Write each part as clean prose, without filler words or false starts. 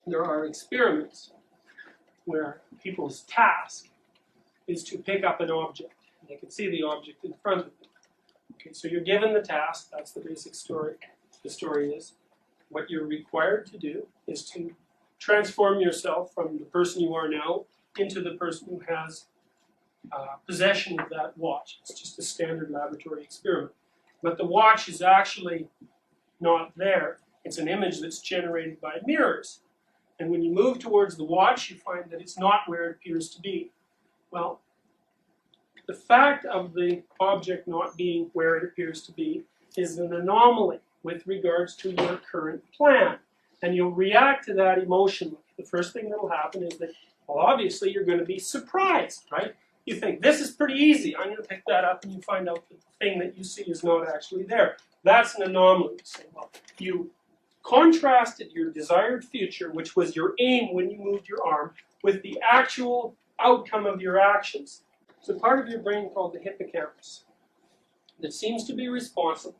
there are experiments where people's task is to pick up an object. And they can see the object in front of them. Okay, so you're given the task, that's the basic story. The story is, what you're required to do is to transform yourself from the person you are now into the person who has possession of that watch. It's just a standard laboratory experiment. But the watch is actually not there. It's an image that's generated by mirrors. And when you move towards the watch, you find that it's not where it appears to be. Well, the fact of the object not being where it appears to be is an anomaly with regards to your current plan. And you'll react to that emotionally. The first thing that will happen is that, well, obviously you're going to be surprised, right? You think, this is pretty easy. I'm going to pick that up, and you find out that the thing that you see is not actually there. That's an anomaly. You say, well, you contrasted your desired future, which was your aim when you moved your arm, with the actual outcome of your actions. It's a part of your brain called the hippocampus that seems to be responsible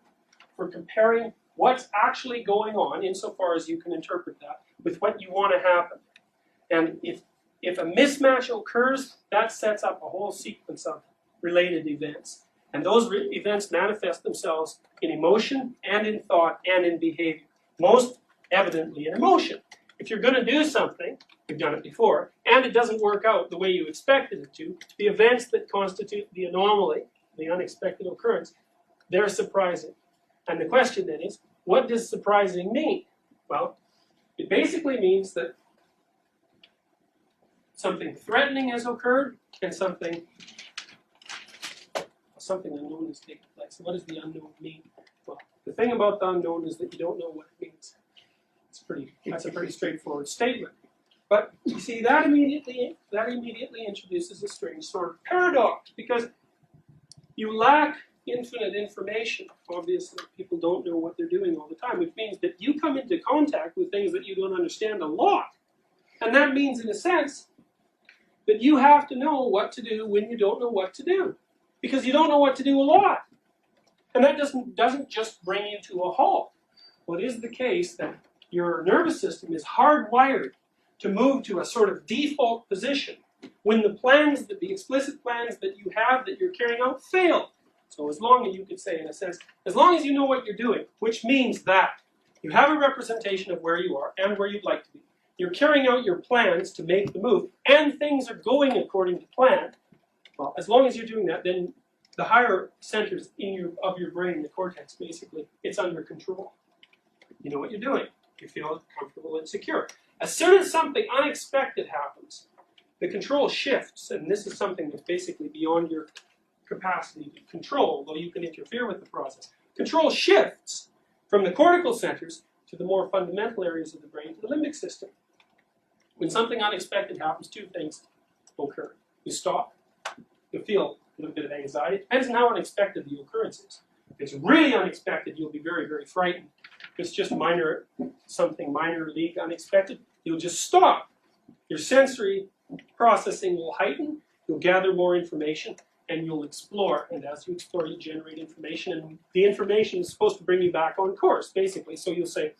for comparing what's actually going on, insofar as you can interpret that, with what you want to happen. And if a mismatch occurs, that sets up a whole sequence of related events. And those events manifest themselves in emotion and in thought and in behavior. Most evidently in emotion. If you're going to do something, you've done it before, and it doesn't work out the way you expected it to, the events that constitute the anomaly, the unexpected occurrence, they're surprising. And the question then is, what does surprising mean? Well, it basically means that something threatening has occurred and something unknown has taken place. What does the unknown mean? Well, the thing about the unknown is that you don't know what it means. That's a pretty straightforward statement. But you see, that immediately introduces a strange sort of paradox, because you lack infinite information. Obviously, people don't know what they're doing all the time, which means that you come into contact with things that you don't understand a lot. And that means, in a sense, that you have to know what to do when you don't know what to do. Because you don't know what to do a lot. And that doesn't just bring you to a halt. Well, it is the case that your nervous system is hardwired to move to a sort of default position when the explicit plans that you have that you're carrying out fail. So as long as you could say, in a sense, as long as you know what you're doing, which means that you have a representation of where you are and where you'd like to be. You're carrying out your plans to make the move, and things are going according to plan. Well, as long as you're doing that, then the higher centers of your brain, the cortex, basically, it's under control. You know what you're doing. You feel comfortable and secure. As soon as something unexpected happens, the control shifts, and this is something that's basically beyond your capacity to control, though you can interfere with the process. Control shifts from the cortical centers to the more fundamental areas of the brain, to the limbic system. When something unexpected happens, two things occur. You stop, you feel a little bit of anxiety. It depends on how unexpected the occurrence is. If it's really unexpected, you'll be very, very frightened. If it's just something minor, league, unexpected, you'll just stop. Your sensory processing will heighten, you'll gather more information, and you'll explore. And as you explore, you generate information, and the information is supposed to bring you back on course, basically. So you'll say,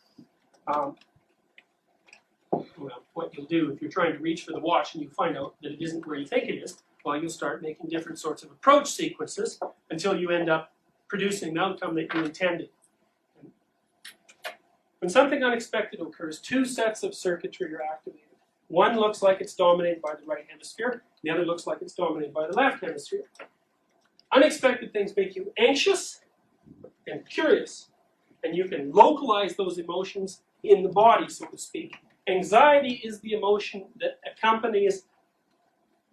well, what you'll do if you're trying to reach for the watch and you find out that it isn't where you think it is, well, you'll start making different sorts of approach sequences until you end up producing the outcome that you intended. When something unexpected occurs, two sets of circuitry are activated. One looks like it's dominated by the right hemisphere, the other looks like it's dominated by the left hemisphere. Unexpected things make you anxious and curious, and you can localize those emotions in the body, so to speak. Anxiety is the emotion that accompanies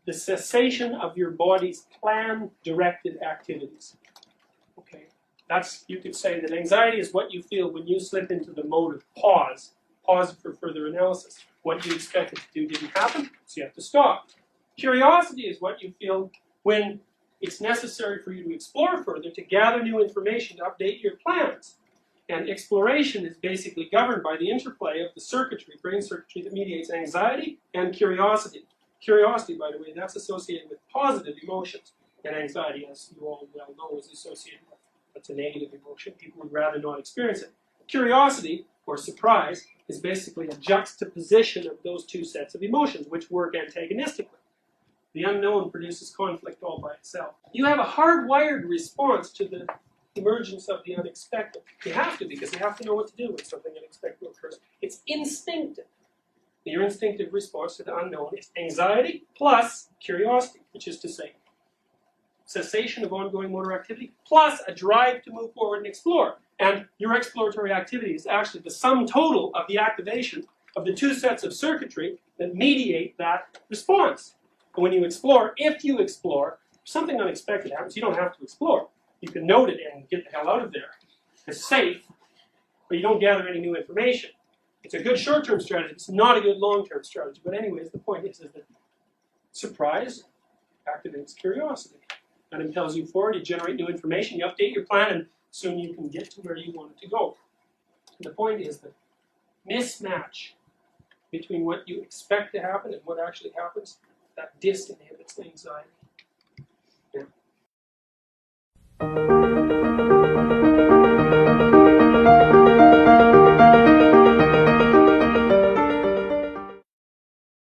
the cessation of your body's plan-directed activities. Okay, you could say that anxiety is what you feel when you slip into the mode of pause for further analysis. What you expected to do didn't happen, so you have to stop. Curiosity is what you feel when it's necessary for you to explore further, to gather new information, to update your plans. And exploration is basically governed by the interplay of the circuitry, brain circuitry, that mediates anxiety and curiosity. Curiosity, by the way, that's associated with positive emotions. And anxiety, as you all well know, is associated with a negative emotion. People would rather not experience it. Curiosity, or surprise, is basically a juxtaposition of those two sets of emotions, which work antagonistically. The unknown produces conflict all by itself. You have a hardwired response to the emergence of the unexpected. You have to, because you have to know what to do when something unexpected occurs. It's instinctive. Your instinctive response to the unknown is anxiety plus curiosity, which is to say, cessation of ongoing motor activity plus a drive to move forward and explore. And your exploratory activity is actually the sum total of the activation of the two sets of circuitry that mediate that response. And when you explore, if you explore, if something unexpected happens, you don't have to explore. You can note it and get the hell out of there. It's safe, but you don't gather any new information. It's a good short-term strategy. It's not a good long-term strategy. But anyways, the point is that surprise activates curiosity. That impels you forward. You generate new information. You update your plan, and soon you can get to where you want it to go. And the point is that mismatch between what you expect to happen and what actually happens, that disinhibits anxiety. Yeah.